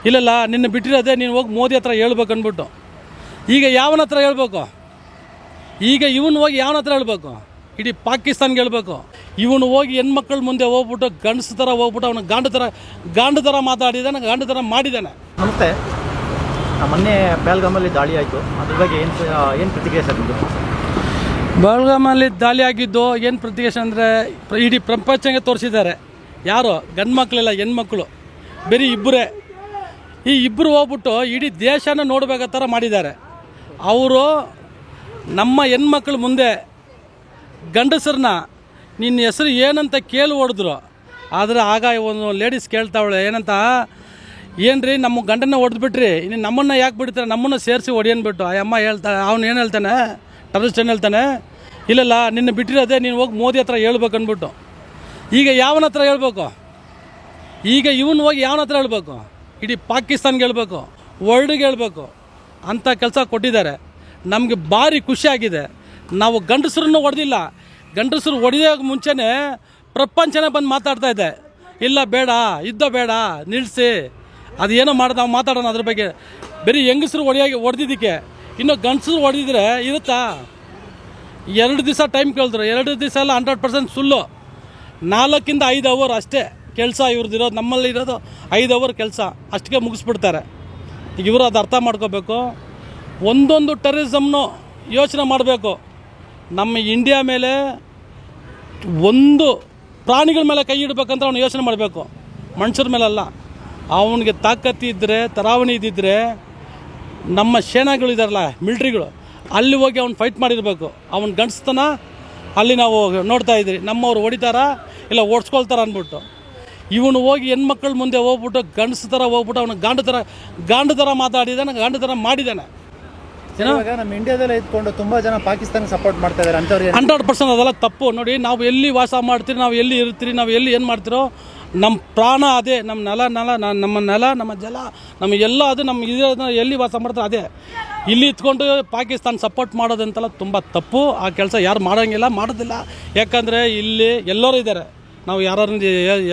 ಇಲ್ಲಲ್ಲ ನಿನ್ನ ಬಿಟ್ಟಿರೋದೆ ನೀನು ಹೋಗಿ ಮೋದಿ ಹತ್ರ ಹೇಳ್ಬೇಕು ಅಂದ್ಬಿಟ್ಟು. ಈಗ ಯಾವನ ಹತ್ರ ಹೇಳ್ಬೇಕು? ಈಗ ಇವನು ಹೋಗಿ ಯಾವನ ಹತ್ರ ಹೇಳ್ಬೇಕು? ಇಡೀ ಪಾಕಿಸ್ತಾನ್ಗೆ ಹೇಳ್ಬೇಕು. ಇವನು ಹೋಗಿ ಹೆಣ್ಮಕ್ಳ ಮುಂದೆ ಹೋಗ್ಬಿಟ್ಟು ಗಂಡಸ ಥರ ಹೋಗ್ಬಿಟ್ಟು ಅವನು ಗಾಂಡು ಥರ ಮಾತಾಡಿದ್ದಾನೆ, ಗಾಂಡು ಥರ ಮಾಡಿದ್ದಾನೆ. ನಮಸ್ತೆ. ಮೊನ್ನೆ ಬೆಳಗಾಮಲ್ಲಿ ದಾಳಿ ಆಯಿತು, ಅದ್ರ ಬಗ್ಗೆ ಏನು ಪ್ರತಿಕ್ರಿಯೆ ಸರ್ ನಿಮ್ಮದು? ಬೆಳಗಾಮಲ್ಲಿ ದಾಳಿ ಆಗಿದ್ದು ಏನು ಪ್ರತಿಕ್ರಿಯೆ ಅಂದರೆ ಇಡೀ ಪ್ರಪಂಚಕ್ಕೆ ತೋರಿಸಿದ್ದಾರೆ. ಯಾರು ಗಂಡು ಮಕ್ಕಳಿಲ್ಲ, ಹೆಣ್ಮಕ್ಳು ಬರೀ ಇಬ್ಬರೇ. ಈ ಇಬ್ಬರು ಹೋಗ್ಬಿಟ್ಟು ಇಡೀ ದೇಶನ ನೋಡಬೇಕೋ ಥರ ಮಾಡಿದ್ದಾರೆ. ಅವರು ನಮ್ಮ ಹೆಣ್ಮಕ್ಳ ಮುಂದೆ ಗಂಡಸರನ್ನ ನಿನ್ನ ಹೆಸರು ಏನಂತ ಕೇಳಿ ಹೊಡೆದ್ರು. ಆದರೆ ಆಗ ಒಂದು ಲೇಡೀಸ್ ಕೇಳ್ತಾವಳೆ ಏನಂತ, ಏನ್ರಿ ನಮ್ಮ ಗಂಡನ್ನ ಹೊಡೆದ್ಬಿಟ್ರಿ, ಇನ್ನು ನಮ್ಮನ್ನು ಯಾಕೆ ಬಿಡ್ತಾರೆ, ನಮ್ಮನ್ನು ಸೇರಿಸಿ ಹೊಡಿಯನ್ಬಿಟ್ಟು. ಆ ಅಮ್ಮ ಹೇಳ್ತಾಳೆ, ಅವನು ಏನು ಹೇಳ್ತಾನೆ, ಟೆರರಿಸ್ಟ್ ಏನು ಹೇಳ್ತಾನೆ, ಇಲ್ಲಲ್ಲ ನಿನ್ನ ಬಿಟ್ಟಿರೋದೆ ನೀನು ಹೋಗಿ ಮೋದಿ ಹತ್ರ ಹೇಳ್ಬೇಕು ಅಂದ್ಬಿಟ್ಟು. ಈಗ ಯಾವನ ಹತ್ರ ಹೇಳ್ಬೇಕು? ಈಗ ಇವನು ಹೋಗಿ ಯಾವನ ಹತ್ರ ಹೇಳ್ಬೇಕು? ಇಡೀ ಪಾಕಿಸ್ತಾನ್ಗೆ ಹೇಳ್ಬೇಕು, ವರ್ಲ್ಡ್ಗೆ ಹೇಳ್ಬೇಕು ಅಂಥ ಕೆಲಸ ಕೊಟ್ಟಿದ್ದಾರೆ. ನಮಗೆ ಭಾರಿ ಖುಷಿಯಾಗಿದೆ. ನಾವು ಗಂಡಸರನ್ನು ಹೊಡೆದಿಲ್ಲ, ಗಂಡಸರು ಹೊಡೆಯೋಕೆ ಮುಂಚೆನೇ ಪ್ರಪಂಚನೇ ಬಂದು ಮಾತಾಡ್ತಾ ಇದೆ, ಇಲ್ಲ ಬೇಡ, ಯುದ್ಧ ಬೇಡ, ನಿಲ್ಲಿಸಿ, ಅದೇನೋ ಮಾಡೋದು ನಾವು ಮಾತಾಡೋಣ ಅದ್ರ ಬಗ್ಗೆ. ಬರೀ ಹೆಂಗಸರು ಹೊಡೆದಿದ್ದಕ್ಕೆ ಇನ್ನು ಗಂಡಸರು ಹೊಡೆದಿದ್ರೆ ಇರುತ್ತಾ? 2 ದಿವಸ ಟೈಮ್ ಕೇಳಿದ್ರು. 2 ದಿವಸ ಎಲ್ಲ 100% ಸುಳ್ಳು. 4 ಇಂದ 5 ಅವರ್ ಅಷ್ಟೇ ಕೆಲಸ ಇವ್ರದ್ದಿರೋದು. ನಮ್ಮಲ್ಲಿ ಇರೋದು 5 ಅವರ್ ಕೆಲಸ, ಅಷ್ಟಕ್ಕೆ ಮುಗಿಸ್ಬಿಡ್ತಾರೆ. ಈಗ ಇವರು ಅದು ಅರ್ಥ ಮಾಡ್ಕೋಬೇಕು. ಒಂದೊಂದು ಟೆರರಿಸಮ್ನು ಯೋಚನೆ ಮಾಡಬೇಕು. ನಮ್ಮ ಇಂಡಿಯಾ ಮೇಲೆ ಒಂದು ಪ್ರಾಣಿಗಳ ಮೇಲೆ ಕೈ ಇಡಬೇಕಂತ ಅವನು ಯೋಚನೆ ಮಾಡಬೇಕು, ಮನುಷ್ಯರ ಮೇಲಲ್ಲ. ಅವನಿಗೆ ತಾಕತ್ತಿದ್ದರೆ, ತರಾವಣಿ ಇದ್ದಿದ್ದರೆ ನಮ್ಮ ಸೇನಾಗಳಿದಾರಲ್ಲ, ಮಿಲ್ಟ್ರಿಗಳು, ಅಲ್ಲಿ ಹೋಗಿ ಅವ್ನು ಫೈಟ್ ಮಾಡಿರಬೇಕು. ಅವನು ಗಂಡಸ್ತನ ಅಲ್ಲಿ ನಾವು ನೋಡ್ತಾ ಇದ್ರಿ. ನಮ್ಮವ್ರು ಹೊಡಿತಾರ ಇಲ್ಲ ಓಡಿಸ್ಕೊಳ್ತಾರ ಅಂದ್ಬಿಟ್ಟು. ಇವನು ಹೋಗಿ ಹೆಣ್ಮಕ್ಳ ಮುಂದೆ ಹೋಗ್ಬಿಟ್ಟು ಗಂಡಸ ಥರ ಹೋಗ್ಬಿಟ್ಟು ಅವನು ಗಾಂಡು ಥರ ಮಾತಾಡಿದ್ದಾನೆ, ಗಾಂಡು ಥರ ಮಾಡಿದ್ದಾನೆ. ಇವಾಗ ನಮ್ಮ ಇಂಡಿಯಾದಲ್ಲೇ ಇದ್ಕೊಂಡು ತುಂಬ ಜನ ಪಾಕಿಸ್ತಾನ ಸಪೋರ್ಟ್ ಮಾಡ್ತಾ ಇದ್ದಾರೆ ಅಂಥವ್ರು 100% ಅದೆಲ್ಲ ತಪ್ಪು. ನೋಡಿ, ನಾವು ಎಲ್ಲಿ ವಾಸ ಮಾಡ್ತೀರಿ, ನಾವು ಎಲ್ಲಿ ಇರ್ತೀರಿ, ನಾವು ಎಲ್ಲಿ ಏನು ಮಾಡ್ತಿರೋ, ನಮ್ಮ ಪ್ರಾಣ ಅದೇ, ನಮ್ಮ ನಮ್ಮ ನೆಲ, ನಮ್ಮ ಜಲ, ನಮ್ಮ ಎಲ್ಲ ಅದು, ನಮ್ಮ ಇದನ್ನ ಎಲ್ಲಿ ವಾಸ ಮಾಡ್ತಾರೆ ಅದೇ. ಇಲ್ಲಿ ಇತ್ಕೊಂಡು ಪಾಕಿಸ್ತಾನ ಸಪೋರ್ಟ್ ಮಾಡೋದಂತೆಲ್ಲ ತುಂಬ ತಪ್ಪು. ಆ ಕೆಲಸ ಯಾರು ಮಾಡೋಂಗಿಲ್ಲ, ಮಾಡೋದಿಲ್ಲ. ಯಾಕಂದರೆ ಇಲ್ಲಿ ಎಲ್ಲರೂ ಇದ್ದಾರೆ. ನಾವು ಯಾರನ್ನ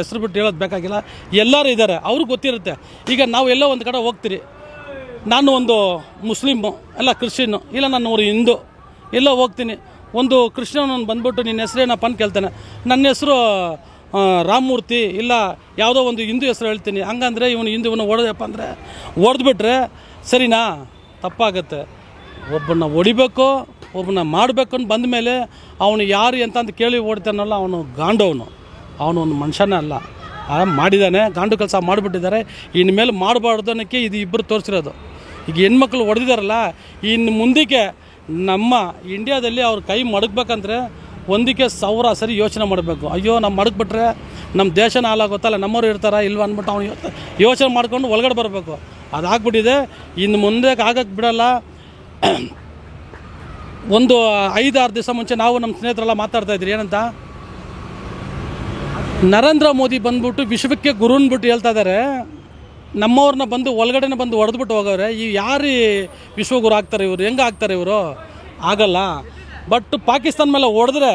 ಹೆಸರು ಬಿಟ್ಟು ಹೇಳೋದು ಬೇಕಾಗಿಲ್ಲ, ಎಲ್ಲರೂ ಇದ್ದಾರೆ, ಅವ್ರಿಗೆ ಗೊತ್ತಿರುತ್ತೆ. ಈಗ ನಾವು ಎಲ್ಲೋ ಒಂದು ಕಡೆ ಹೋಗ್ತೀರಿ, ನಾನು ಒಂದು ಮುಸ್ಲಿಮು ಇಲ್ಲ ಕ್ರಿಶ್ಚಿಯನ್ನು ಇಲ್ಲ ನಾನು ಒಂದು ಹಿಂದೂ ಎಲ್ಲೋ ಹೋಗ್ತೀನಿ, ಒಂದು ಕ್ರಿಶ್ಚಿಯನ್ ಬಂದ್ಬಿಟ್ಟು ನಿನ್ನ ಹೆಸರೇನಪ್ಪ ಅಂತ ಕೇಳ್ತಾನೆ. ನನ್ನ ಹೆಸರು ರಾಮಮೂರ್ತಿ ಇಲ್ಲ ಯಾವುದೋ ಒಂದು ಹಿಂದೂ ಹೆಸರು ಹೇಳ್ತೀನಿ. ಹಂಗಂದರೆ ಇವನು ಹೊಡೆದಪ್ಪ ಅಂದರೆ ಹೊಡೆದ್ಬಿಟ್ರೆ ಸರಿನಾ? ತಪ್ಪಾಗತ್ತೆ. ಒಬ್ಬನ್ನ ಹೊಡಿಬೇಕು, ಒಬ್ಬನ್ನ ಮಾಡಬೇಕು ಅಂತ ಬಂದ ಮೇಲೆ ಅವನು ಯಾರು ಅಂತ ಕೇಳಿ ಹೊಡಿತಾನಲ್ಲ, ಅವನು ಗಾಂಡವನು, ಅವನು ಒಂದು ಮನುಷ್ಯನೇ ಅಲ್ಲ. ಮಾಡಿದ್ದಾನೆ, ಗಾಂಡು ಕೆಲಸ ಮಾಡಿಬಿಟ್ಟಿದ್ದಾರೆ. ಇನ್ಮೇಲೆ ಮಾಡಬಾರ್ದು ಅನ್ನೋಕ್ಕೆ ಇದು ಇಬ್ಬರು ತೋರಿಸಿರೋದು. ಈಗ ಹೆಣ್ಮಕ್ಳು ಹೊಡೆದಿದ್ದಾರಲ್ಲ, ಇನ್ನು ಮುಂದಕ್ಕೆ ನಮ್ಮ ಇಂಡಿಯಾದಲ್ಲಿ ಅವ್ರ ಕೈ ಮಡಗಬೇಕಂದ್ರೆ ಒಂದಕ್ಕೆ 1000 ಸರಿ ಯೋಚನೆ ಮಾಡಬೇಕು. ಅಯ್ಯೋ ನಾವು ಮಡಗ್ಬಿಟ್ರೆ ನಮ್ಮ ದೇಶನ ಹಾಳಾಗುತ್ತಲ್ಲ, ನಮ್ಮವ್ರು ಇರ್ತಾರ ಇಲ್ವ ಅಂದ್ಬಿಟ್ಟು ಅವ್ನು ಯೋಚನೆ ಮಾಡ್ಕೊಂಡು ಒಳಗಡೆ ಬರಬೇಕು. ಅದಾಗ್ಬಿಟ್ಟಿದೆ. ಇನ್ನು ಮುಂದೆ ಆಗಕ್ಕೆ ಬಿಡಲ್ಲ. ಒಂದು 5-6 ದಿವಸ ಮುಂಚೆ ನಾವು ನಮ್ಮ ಸ್ನೇಹಿತರೆಲ್ಲ ಮಾತಾಡ್ತಾಯಿದ್ರಿ. ಏನಂತ, ನರೇಂದ್ರ ಮೋದಿ ಬಂದ್ಬಿಟ್ಟು ವಿಶ್ವಕ್ಕೆ ಗುರು ಅಂದ್ಬಿಟ್ಟು ಹೇಳ್ತಾ ಇದ್ದಾರೆ. ನಮ್ಮವ್ರನ್ನ ಬಂದು ಒಳಗಡೆನೇ ಬಂದು ಹೊಡೆದ್ಬಿಟ್ಟು ಹೋಗೋರೆ. ಈ ಯಾರು ವಿಶ್ವಗುರು ಆಗ್ತಾರೆ ಇವರು? ಹೆಂಗೆ ಆಗ್ತಾರೆ ಇವರು? ಆಗಲ್ಲ. ಬಟ್ ಪಾಕಿಸ್ತಾನ ಮೇಲೆ ಹೊಡೆದ್ರೆ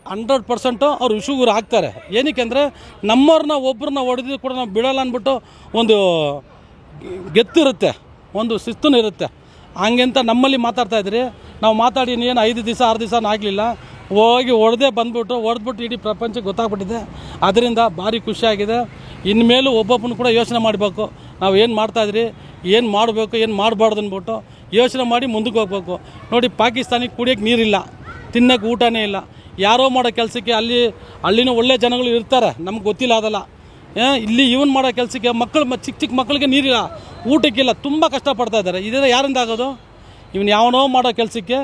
100% ಅವ್ರು ವಿಶ್ವಗುರು ಆಗ್ತಾರೆ. ಏನಕ್ಕೆ ಅಂದರೆ ನಮ್ಮವ್ರನ್ನ ಒಬ್ಬರನ್ನ ಹೊಡೆದಿದ್ದು ಕೂಡ ನಾವು ಬಿಡಲ್ಲ ಅಂದ್ಬಿಟ್ಟು ಒಂದು ಗೆತ್ತಿರುತ್ತೆ, ಒಂದು ಶಿಸ್ತೂ ಇರುತ್ತೆ. ಹಂಗೆಂತ ನಮ್ಮಲ್ಲಿ ಮಾತಾಡ್ತಾಯಿದ್ರಿ. ನಾವು ಮಾತಾಡಿ ಏನು 5 ದಿವಸ 6 ದಿವಸ ಆಗಲಿಲ್ಲ, ಹೋಗಿ ಹೊಡೆದ್ಬಿಟ್ಟು ಇಡೀ ಪ್ರಪಂಚಕ್ಕೆ ಗೊತ್ತಾಗ್ಬಿಟ್ಟಿದೆ. ಅದರಿಂದ ಭಾರಿ ಖುಷಿಯಾಗಿದೆ. ಇನ್ಮೇಲೂ ಒಬ್ಬೊಬ್ಬನು ಕೂಡ ಯೋಚನೆ ಮಾಡಬೇಕು, ನಾವು ಏನು ಮಾಡ್ತಾಯಿದ್ರಿ, ಏನು ಮಾಡಬೇಕು, ಏನು ಮಾಡಬಾರ್ದು ಅಂದ್ಬಿಟ್ಟು ಯೋಚನೆ ಮಾಡಿ ಮುಂದಕ್ಕೆ ಹೋಗ್ಬೇಕು. ನೋಡಿ, ಪಾಕಿಸ್ತಾನಿಗೆ ಕುಡಿಯೋಕ್ಕೆ ನೀರಿಲ್ಲ, ತಿನ್ನೋಕ್ಕೆ ಊಟನೇ ಇಲ್ಲ. ಯಾರೋ ಮಾಡೋ ಕೆಲಸಕ್ಕೆ ಅಲ್ಲಿನ ಒಳ್ಳೆ ಜನಗಳು ಇರ್ತಾರೆ, ನಮ್ಗೆ ಗೊತ್ತಿಲ್ಲ ಅದಲ್ಲ. ಇಲ್ಲಿ ಇವನು ಮಾಡೋ ಕೆಲಸಕ್ಕೆ ಚಿಕ್ಕ ಮಕ್ಕಳಿಗೆ ನೀರಿಲ್ಲ, ಊಟಕ್ಕಿಲ್ಲ, ತುಂಬ ಕಷ್ಟಪಡ್ತಾ ಇದ್ದಾರೆ. ಇದೆಲ್ಲ ಯಾರಿಂದ ಆಗೋದು? ಇವನು ಯಾವನೋ ಮಾಡೋ ಕೆಲಸಕ್ಕೆ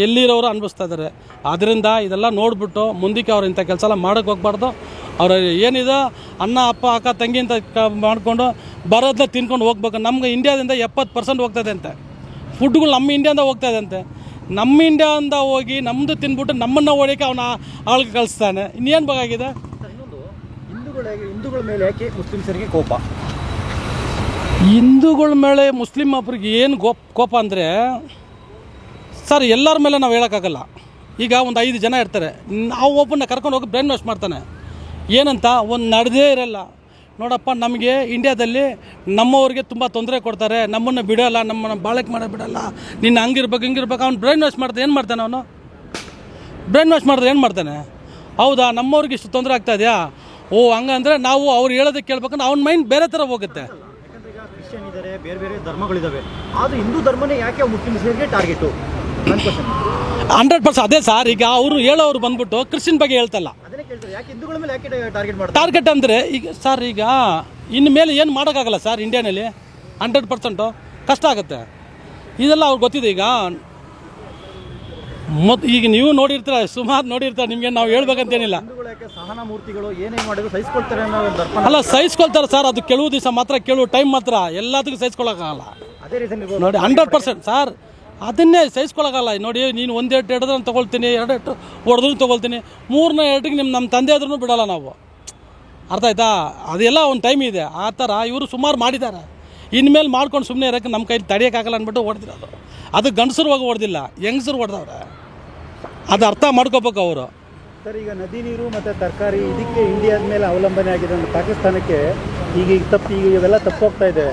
ಎಲ್ಲಿರೋರು ಅನ್ಭವಿಸ್ತಾ ಇದ್ದಾರೆ. ಆದ್ದರಿಂದ ಇದೆಲ್ಲ ನೋಡಿಬಿಟ್ಟು ಮುಂದಕ್ಕೆ ಅವ್ರು ಇಂಥ ಕೆಲಸ ಎಲ್ಲ ಮಾಡೋಕ್ಕೆ ಹೋಗ್ಬಾರ್ದು. ಅವ್ರು ಏನಿದೆ ಅಣ್ಣ ಅಪ್ಪ ಅಕ್ಕ ತಂಗಿ ಅಂತ ಮಾಡಿಕೊಂಡು ಬರೋದನ್ನ ತಿನ್ಕೊಂಡು ಹೋಗ್ಬೇಕು. ನಮ್ಗೆ ಇಂಡಿಯಾದಿಂದ 70% ಹೋಗ್ತಾಯಿದೆ ಅಂತೆ ಫುಡ್ಗಳು, ನಮ್ಮ ಇಂಡಿಯಾದಿಂದ ಹೋಗ್ತಾಯಿದೆ ಅಂತೆ. ನಮ್ಮ ಇಂಡಿಯಾದಿಂದ ಹೋಗಿ ನಮ್ಮದು ತಿನ್ಬಿಟ್ಟು ನಮ್ಮನ್ನು ಹೊಡಿಯೋಕ್ಕೆ ಅವನ ಆಳ್ಗೆ ಕಳಿಸ್ತಾನೆ. ಇನ್ನೇನು ಬೇಕಾಗಿದೆ? ಇನ್ನೊಂದು, ಹಿಂದೂಗಳ ಮೇಲೆ ಯಾಕೆ ಮುಸ್ಲಿಮ್ಸರಿಗೆ ಕೋಪ? ಹಿಂದೂಗಳ ಮೇಲೆ ಮುಸ್ಲಿಮ್ ಒಬ್ರಿಗೆ ಏನು ಕೋಪ ಅಂದರೆ, ಸರ್ ಎಲ್ಲರ ಮೇಲೆ ನಾವು ಹೇಳೋಕ್ಕಾಗಲ್ಲ. ಈಗ ಒಂದು 5 ಜನ ಇರ್ತಾರೆ, ನಾವು ಒಬ್ಬನ್ನ ಕರ್ಕೊಂಡು ಹೋಗಿ ಬ್ರೈನ್ ವಾಶ್ ಮಾಡ್ತಾನೆ. ಏನಂತ ಒಂದು ನಡೆದೇ ಇರಲ್ಲ, ನೋಡಪ್ಪ ನಮಗೆ ಇಂಡಿಯಾದಲ್ಲಿ ನಮ್ಮವ್ರಿಗೆ ತುಂಬ ತೊಂದರೆ ಕೊಡ್ತಾರೆ, ನಮ್ಮನ್ನು ಬಿಡೋಲ್ಲ, ನಮ್ಮನ್ನು ಬಾಳಕೆ ಮಾಡೋ ಬಿಡೋಲ್ಲ, ನಿನ್ನ ಹಂಗಿರ್ಬೇಕು ಹಿಂಗಿರ್ಬೇಕು. ಅವ್ನು ಬ್ರೈನ್ ವಾಶ್ ಮಾಡ್ದೆ ಏನು ಮಾಡ್ತಾನೆ, ಅವನು ಬ್ರೈನ್ ವಾಶ್ ಮಾಡಿದ್ರೆ ಏನು ಮಾಡ್ತಾನೆ? ಹೌದಾ, ನಮ್ಮವ್ರಿಗೆ ಇಷ್ಟು ತೊಂದರೆ ಆಗ್ತಾ ಇದೆಯಾ? ಓ ಹಂಗಂದರೆ ನಾವು ಅವ್ರು ಹೇಳೋದಕ್ಕೆ ಕೇಳ್ಬೇಕಂದ್ರೆ ಅವ್ನ ಮೈಂಡ್ ಬೇರೆ ಥರ ಹೋಗುತ್ತೆ. ಯಾಕಂದ್ರೆ ಈಗ ಕ್ರಿಶ್ಚಿಯನ್ ಇದ್ದಾರೆ, ಬೇರೆ ಬೇರೆ ಧರ್ಮಗಳಿದ್ದಾವೆ, ಆದರೂ ಹಿಂದೂ ಧರ್ಮನೇ ಯಾಕೆ ಮುಸ್ಲಿಮ್ಸ್ಗೆ ಟಾರ್ಗೆಟು? ನನ್ನ ಕ್ವಶನ್ 100% ಅದೇ ಸರ್. ಈಗ ಅವರು ಹೇಳೋರು ಬಂದ್ಬಿಟ್ಟು ಕ್ರಿಶ್ಚಿಯನ್ ಬಗ್ಗೆ ಹೇಳ್ತಲ್ಲ, ಅದನ್ನೇ ಕೇಳ್ತಾರೆ, ಯಾಕೆ ಹಿಂದೂಗಳ ಮೇಲೆ ಯಾಕೆ ಟಾರ್ಗೆಟ್ ಮಾಡ್ತಾರೆ? ಟಾರ್ಗೆಟ್ ಅಂದರೆ ಈಗ ಸರ್, ಈಗ ಇನ್ನು ಮೇಲೆ ಏನು ಮಾಡೋಕ್ಕಾಗಲ್ಲ ಸರ್ ಇಂಡಿಯಾನಲ್ಲಿ. 100% ಕಷ್ಟ ಆಗುತ್ತೆ. ಇದೆಲ್ಲ ಅವ್ರಿಗೆ ಗೊತ್ತಿದೆ. ಈಗ ನೀವು ನೋಡಿರ್ತೀರ, ಸುಮಾರು ನೋಡಿರ್ತಾರೆ, ನಿಮಗೆ ನಾವು ಹೇಳ್ಬೇಕಂತೇನಿಲ್ಲ. ಹಿಂದೂಗಳು ಯಾಕೆ ಸಹನಾ ಮೂರ್ತಿಗಳು ಏನೇನು ಮಾಡಿದ್ರು ಸಹಿಸ್ಕೊಳ್ತಾರೆ ಅನ್ನೋ ಒಂದು ದರ್ಪಣ. ಅಲ್ಲ, ಸಹಿಸ್ಕೊಳ್ತಾರೆ ಸರ್, ಅದು ಕೆಲವು ದಿವಸ ಮಾತ್ರ, ಕೆಲವು ಟೈಮ್ ಮಾತ್ರ, ಎಲ್ಲದಕ್ಕೂ ಸಹಿಸ್ಕೊಳ್ಳೋಕ್ಕಾಗಲ್ಲ ಅದೇ ರೀಸನ್ ನೋಡಿ. 100% ಸರ್, ಅದನ್ನೇ ಸಹಿಸ್ಕೊಳ್ಳೋಕ್ಕಲ್ಲ. ನೋಡಿ, ನೀನು ಒಂದೆರಡು ಹಿಡಿದ್ರೆ ನಾನು ತೊಗೊಳ್ತೀನಿ, ಎರಡು ಹೊಡೆದ್ರು ತೊಗೊಳ್ತೀನಿ, ಮೂರನೇ ಎರಡಿಗೆ ನಮ್ಮ ತಂದೆ ಆದ್ರೂ ಬಿಡೋಲ್ಲ ನಾವು. ಅರ್ಥ ಆಯ್ತಾ? ಅದೆಲ್ಲ ಒಂದು ಟೈಮ್ ಇದೆ. ಆ ಥರ ಇವರು ಸುಮಾರು ಮಾಡಿದ್ದಾರೆ. ಇನ್ಮೇಲೆ ಮಾಡ್ಕೊಂಡು ಸುಮ್ಮನೆ ಇರೋಕ್ಕೆ ನಮ್ಮ ಕೈಲಿ ತಡೆಯೋಕ್ಕಾಗಲ್ಲ ಅಂದ್ಬಿಟ್ಟು ಹೊಡೆದಿರೋದು. ಅದು ಗಂಡಸರು ಹೋಗಿ ಹೊಡೆದಿಲ್ಲ, ಹೆಂಗಸರು ಹೊಡೆದವ್ರೆ. ಅದು ಅರ್ಥ ಮಾಡ್ಕೋಬೇಕು ಅವರು. ಸರ್, ಈಗ ನದಿ ನೀರು ಮತ್ತು ತರಕಾರಿ ಇದಕ್ಕೆ ಇಂಡಿಯಾದ ಮೇಲೆ ಅವಲಂಬನೆ ಆಗಿದೆ. ಪಾಕಿಸ್ತಾನಕ್ಕೆ ಈಗ ಇವೆಲ್ಲ ತಪ್ಪೋಗ್ತಾ ಇದೆ.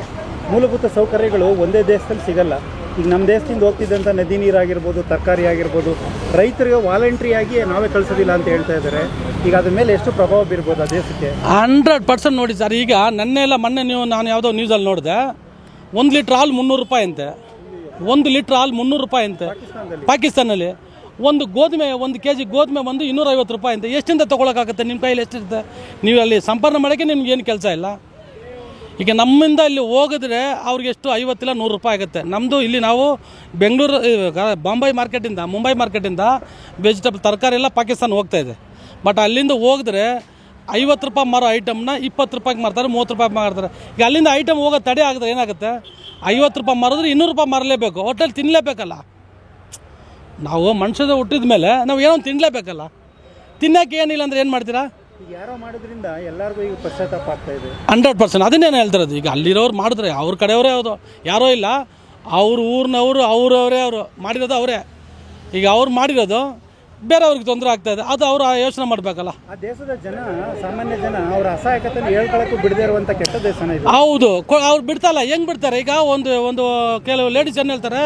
ಮೂಲಭೂತ ಸೌಕರ್ಯಗಳು ಒಂದೇ ದೇಶದಲ್ಲಿ ಸಿಗಲ್ಲ. ಈಗ ನಮ್ಮ ದೇಶದಿಂದ ಹೋಗ್ತಿದ್ದಂಥ ನದಿ ನೀರಾಗಿರ್ಬೋದು, ತರಕಾರಿ ಆಗಿರ್ಬೋದು, ರೈತರಿಗೆ ವಾಲಂಟ್ರಿಯಾಗಿ ನಾವೇ ಕಳಿಸೋದಿಲ್ಲ ಅಂತ ಹೇಳ್ತಾ ಇದ್ದಾರೆ. ಈಗ ಅದ್ರ ಮೇಲೆ ಎಷ್ಟು ಪ್ರಭಾವ ಬೀರ್ಬೋದು ಆ ದೇಶಕ್ಕೆ? 100% ನೋಡಿ ಸರ್. ಈಗ ಮೊನ್ನೆ ನಾನು ಯಾವುದೋ ನ್ಯೂಸಲ್ಲಿ ನೋಡಿದೆ, 1 ಲೀಟ್ರ್ ಹಾಲು 300 ರೂಪಾಯಿ ಅಂತೆ. 1 ಲೀಟ್ರ್ ಹಾಲು 300 ರೂಪಾಯಿ ಅಂತೆ ಪಾಕಿಸ್ತಾನಲ್ಲಿ. ಒಂದು ಗೋಧುಮೆ, 1 kg ಗೋಧುಮೆ ಬಂದು 250 ರೂಪಾಯಿ ಅಂತೆ. ಎಷ್ಟಿಂದ ತೊಗೊಳಕ್ಕಾಗುತ್ತೆ? ನಿಮ್ಮ ಕೈಯಲ್ಲಿ ಎಷ್ಟಿರುತ್ತೆ? ನೀವು ಅಲ್ಲಿ ಸಂಪಾದನೆ ಮಾಡೋಕ್ಕೆ ನಿಮ್ಗೇನು ಕೆಲಸ ಇಲ್ಲ. ಈಗ ನಮ್ಮಿಂದ ಇಲ್ಲಿ ಹೋಗಿದ್ರೆ ಅವ್ರಿಗೆ ಎಷ್ಟು 50 ಇಲ್ಲ 100 ರೂಪಾಯಿ ಆಗುತ್ತೆ. ನಮ್ಮದು ಇಲ್ಲಿ ನಾವು ಬೆಂಗಳೂರು, ಮುಂಬೈ ಮಾರ್ಕೆಟಿಂದ ವೆಜಿಟೇಬಲ್ ತರಕಾರಿ ಎಲ್ಲ ಪಾಕಿಸ್ತಾನ ಹೋಗ್ತಾ ಇದೆ. ಬಟ್ ಅಲ್ಲಿಂದ ಹೋಗಿದ್ರೆ 50 ರೂಪಾಯಿ ಮಾರೋ ಐಟಮ್ನ 20 ರೂಪಾಯಿಗೆ ಮಾರ್ತಾರೆ, 30 ರೂಪಾಯಿಗೆ ಮಾರ್ತಾರೆ. ಈಗ ಅಲ್ಲಿಂದ ಐಟಮ್ ಹೋಗೋ ತಡೆ ಆಗಿದ್ರೆ ಏನಾಗುತ್ತೆ? 50 ರೂಪಾಯಿ ಮಾರಿದ್ರೆ 200 ರೂಪಾಯಿ ಮಾರಲೇಬೇಕು. ಹೋಟೆಲ್ ತಿನ್ನಲೇಬೇಕಲ್ಲ. ನಾವು ಮನುಷ್ಯದ ಹುಟ್ಟಿದ ಮೇಲೆ ನಾವು ಏನೋ ತಿನ್ನಲೇಬೇಕಲ್ಲ. ತಿನ್ನೋಕೆ ಏನಿಲ್ಲ ಅಂದರೆ ಏನು ಮಾಡ್ತೀರಾ? ಈಗ ಯಾರೋ ಮಾಡೋದ್ರಿಂದ ಎಲ್ಲರಿಗೂ ಈಗ ಪಶ್ಚಾತ್ತಾಪ ಆಗ್ತಾ ಇದೆ. 100% ಅದನ್ನೇನು ಹೇಳ್ತಿರೋದು. ಈಗ ಅಲ್ಲಿರೋರು ಮಾಡಿದ್ರೆ ಅವ್ರ ಕಡೆಯವರೇ, ಹೌದು, ಯಾರೋ ಇಲ್ಲ, ಅವ್ರ ಊರಿನವರು ಅವರವರೇ, ಅವರು ಮಾಡಿರೋದು ಅವರೇ. ಈಗ ಅವ್ರು ಮಾಡಿರೋದು ಬೇರೆಯವ್ರಿಗೆ ತೊಂದರೆ ಆಗ್ತಾ ಇದೆ, ಅದು ಅವರು ಯೋಚನೆ ಮಾಡಬೇಕಲ್ಲ. ಆ ದೇಶದ ಜನ, ಸಾಮಾನ್ಯ ಜನ ಅವರ ಅಸಹಾಯಕತೆ ಹೇಳ್ಕೊಳ್ಳೋಕ್ಕೂ ಬಿಡದೇ ಇರುವಂಥ ಕೆಟ್ಟ ದೇಶನ ಇದು. ಹೌದು, ಅವ್ರು ಬಿಡ್ತಾರಲ್ಲ. ಹೆಂಗೆ ಬಿಡ್ತಾರೆ? ಈಗ ಒಂದು ಕೆಲವು ಲೇಡೀಸ್ ಏನು ಹೇಳ್ತಾರೆ,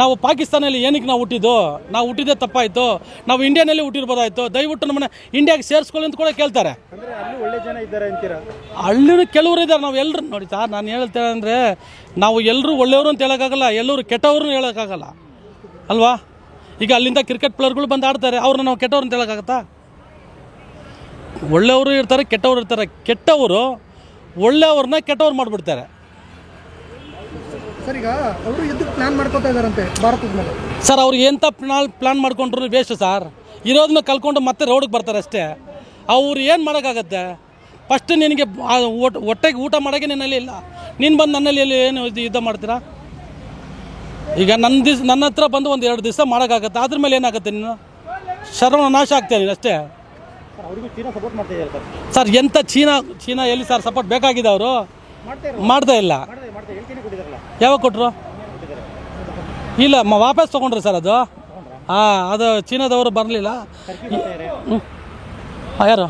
ನಾವು ಪಾಕಿಸ್ತಾನಲ್ಲಿ ಏನಕ್ಕೆ ನಾವು ಹುಟ್ಟಿದ್ದೇ ತಪ್ಪಾಯಿತು, ನಾವು ಇಂಡಿಯಾನಲ್ಲಿ ಹುಟ್ಟಿರ್ಬೋದಾಯ್ತು, ದಯವಿಟ್ಟು ನಮ್ಮನ್ನ ಇಂಡಿಯಾಗೆ ಸೇರಿಸ್ಕೊಳ್ಳಿ ಅಂತ ಕೂಡ ಕೇಳ್ತಾರೆ. ಅಂದರೆ ಅಲ್ಲಿ ಒಳ್ಳೆ ಜನ ಇದ್ದಾರೆ ಅಂತೀರಾ? ಅಲ್ಲಿನೂ ಕೆಲವರು ಇದ್ದಾರೆ. ನಾವು ಎಲ್ಲರೂ ನೋಡಿ ಸರ್, ನಾನು ಹೇಳ್ತೇನೆ ಅಂದರೆ ನಾವು ಎಲ್ಲರೂ ಒಳ್ಳೆಯವರು ಅಂತ ಹೇಳೋಕ್ಕಾಗಲ್ಲ, ಎಲ್ಲರೂ ಕೆಟ್ಟವ್ರನ್ನ ಹೇಳೋಕ್ಕಾಗಲ್ಲ ಅಲ್ವಾ? ಈಗ ಅಲ್ಲಿಂದ ಕ್ರಿಕೆಟ್ ಪ್ಲೇಯರ್ಗಳು ಬಂದು ಆಡ್ತಾರೆ, ಅವ್ರನ್ನ ನಾವು ಕೆಟ್ಟವ್ರು ಅಂತ ಹೇಳೋಕ್ಕಾಗತ್ತಾ? ಒಳ್ಳೆಯವರು ಇರ್ತಾರೆ, ಕೆಟ್ಟವ್ರು ಇರ್ತಾರೆ. ಕೆಟ್ಟವರು ಒಳ್ಳೆಯವ್ರನ್ನ ಕೆಟ್ಟವ್ರು ಮಾಡಿಬಿಡ್ತಾರೆ. ಸರ್, ಈಗ ಅವರು ಯುದ್ಧಕ್ಕೆ ಪ್ಲಾನ್ ಮಾಡ್ಕೊತಾ ಇದ್ದಾರಂತೆ ಭಾರತದ ಮೇಲೆ. ಸರ್, ಅವ್ರು ಎಂಥ ಪ್ಲಾನ್ ಮಾಡ್ಕೊಂಡ್ರು ವೇಸ್ಟ್ ಸರ್. ಇರೋದನ್ನ ಕಲ್ಕೊಂಡು ಮತ್ತೆ ರೋಡಿಗೆ ಬರ್ತಾರೆ ಅಷ್ಟೇ. ಅವ್ರು ಏನು ಮಾಡೋಕ್ಕಾಗತ್ತೆ? ಫಸ್ಟ್ ನಿನಗೆ ಹೊಟ್ಟೆಗೆ ಊಟ ಮಾಡೋಕ್ಕೆ ನಿನ್ನಲ್ಲಿ ಇಲ್ಲ, ನೀನು ಬಂದು ನನ್ನಲ್ಲಿ ಎಲ್ಲಿ ಏನು ಯುದ್ಧ ಮಾಡ್ತೀರಾ? ಈಗ ನನ್ನ ಹತ್ರ ಬಂದು 1-2 ದಿವಸ ಮಾಡೋಕ್ಕಾಗತ್ತೆ, ಅದ್ರ ಮೇಲೆ ಏನಾಗುತ್ತೆ? ನೀನು ನಾಶ ಆಗ್ತೇನೆ ನೀನು ಅಷ್ಟೇ. ಅವರಿಗೂ ಚೀನಾ ಸಪೋರ್ಟ್ ಮಾಡ್ತಾ ಇದ್ದಾರೆ ಸರ್. ಎಂಥ ಚೀನಾ ಎಲ್ಲಿ ಸರ್ ಸಪೋರ್ಟ್ ಬೇಕಾಗಿದೆ? ಅವರು ಮಾಡ್ತಾ ಇಲ್ಲ. ಯಾವಾಗ ಕೊಟ್ಟರು? ಇಲ್ಲ, ವಾಪಸ್ ತೊಗೊಂಡ್ರಿ ಸರ್. ಅದು ಅದು ಚೀನಾದವರು ಬರಲಿಲ್ಲ. ಯಾರು?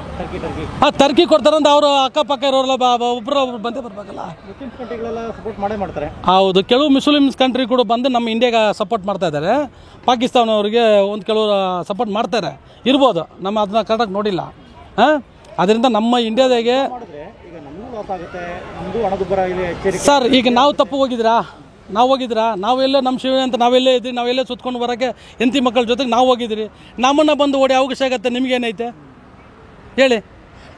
ಟರ್ಕಿ ಕೊಡ್ತಾರಂತ ಅವರು ಅಕ್ಕಪಕ್ಕ ಇರೋಲ್ಲ, ಒಬ್ಬರು ಬಂದೇ ಬರ್ಬೇಕಲ್ಲ. ಮುಸ್ಲಿಮ್ಸ್ ಕಂಟ್ರಿಗಳೆಲ್ಲ ಸಪೋರ್ಟ್ ಮಾಡೇ ಮಾಡ್ತಾರೆ. ಹೌದು, ಕೆಲವು ಮುಸ್ಲಿಮ್ಸ್ ಕಂಟ್ರಿ ಕೂಡ ಬಂದು ನಮ್ಮ ಇಂಡಿಯಾಗೆ ಸಪೋರ್ಟ್ ಮಾಡ್ತಾ ಇದ್ದಾರೆ. ಪಾಕಿಸ್ತಾನವ್ರಿಗೆ ಕೆಲವರು ಸಪೋರ್ಟ್ ಮಾಡ್ತಾರೆ ಇರ್ಬೋದು, ನಮ್ಮ ಅದನ್ನ ಕರೆಕ್ಟಾಗಿ ನೋಡಿಲ್ಲ. ಅದರಿಂದ ನಮ್ಮ ಇಂಡಿಯಾದಾಗೆ ಸರ್, ಈಗ ನಾವು ತಪ್ಪು ಹೋಗಿದ್ದೀರಾ? ನಾವೆಲ್ಲ ನಮ್ಮ ಶಿವ ಅಂತ ನಾವೆಲ್ಲೇ ಇದ್ರಿ, ನಾವೆಲ್ಲೇ ಸುತ್ಕೊಂಡು ಬರೋಕ್ಕೆ ಹೆಂಡತಿ ಮಕ್ಕಳ ಜೊತೆಗೆ ನಾವು ಹೋಗಿದ್ದೀರಿ. ನಮ್ಮನ್ನು ಬಂದು ಓಡಿ ಅವಕಾಶ ಆಗುತ್ತೆ? ನಿಮಗೇನೈತೆ ಹೇಳಿ?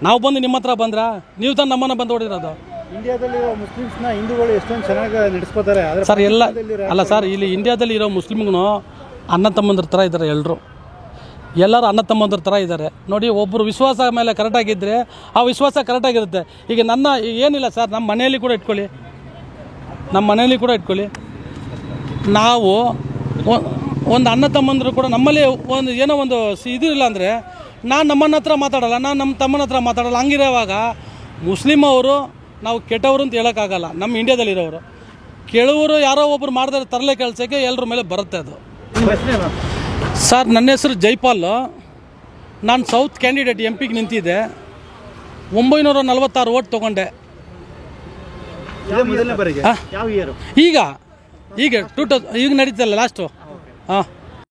ನಾವು ಬಂದು ನಿಮ್ಮ ಹತ್ರ ಬಂದ್ರಾ? ನೀವು ತಾನು ನಮ್ಮನ್ನು ಬಂದು ಓಡಿರೋದು. ಇಂಡಿಯಾದಲ್ಲಿ ಮುಸ್ಲಿಮ್ಸ್ನ ಹಿಂದೂಗಳು ಎಷ್ಟೊಂದು ಚೆನ್ನಾಗಿ ನಡೆಸ್ಕೋತಾರೆ ಸರ್. ಅಲ್ಲ ಸರ್, ಇಲ್ಲಿ ಇಂಡಿಯಾದಲ್ಲಿ ಇರೋ ಮುಸ್ಲಿಮ್ಗೂ ಅಣ್ಣ ತಮ್ಮಂದ್ರ ಥರ ಇದ್ದಾರೆ. ಎಲ್ಲರೂ ಅಣ್ಣ ತಮ್ಮಂದ್ರ ಥರ ಇದ್ದಾರೆ ನೋಡಿ. ಒಬ್ಬರು ವಿಶ್ವಾಸ ಮೇಲೆ ಕರೆಕ್ಟಾಗಿದ್ದರೆ ಆ ವಿಶ್ವಾಸ ಕರೆಕ್ಟಾಗಿರುತ್ತೆ. ಈಗ ಏನಿಲ್ಲ ಸರ್, ನಮ್ಮ ಮನೆಯಲ್ಲಿ ಕೂಡ ಇಟ್ಕೊಳ್ಳಿ, ನಾವು ಒಂದು ಅಣ್ಣ ತಮ್ಮಂದರು ಕೂಡ ನಮ್ಮಲ್ಲಿ ಏನೋ ಒಂದು ಇದು ಇಲ್ಲ ಅಂದರೆ, ನಾನು ನಮ್ಮನ್ನ ಹತ್ರ ಮಾತಾಡಲ್ಲ, ನಾನು ನಮ್ಮ ತಮ್ಮನ ಹತ್ರ ಮಾತಾಡಲ್ಲ. ಹಂಗಿರೋವಾಗ ಮುಸ್ಲಿಮ್ ಅವರು ನಾವು ಕೆಟ್ಟವರು ಅಂತ ಹೇಳೋಕ್ಕಾಗಲ್ಲ. ನಮ್ಮ ಇಂಡಿಯಾದಲ್ಲಿರೋರು ಕೆಲವರು ಯಾರೋ ಒಬ್ಬರು ಮಾಡಿದ್ರೆ ತರಲೆ ಕೆಲಸಕ್ಕೆ ಎಲ್ಲರ ಮೇಲೆ ಬರುತ್ತೆ ಅದು. ಸರ್, ನನ್ನ ಹೆಸರು ಜೈಪಾಲ್. ನಾನು ಸೌತ್ ಕ್ಯಾಂಡಿಡೇಟ್ MP ಗೆ ನಿಂತಿದ್ದೆ. 946 ಓಟ್ ತೊಗೊಂಡೆ. ಮೊದಲನೇ ಬಾರಿಗೆ ಹಾಂ ಯಾವ ಇಯರ್? ಈಗ 2000 ಈಗ ನಡೀತಲ್ಲ ಲಾಸ್ಟು ಹಾಂ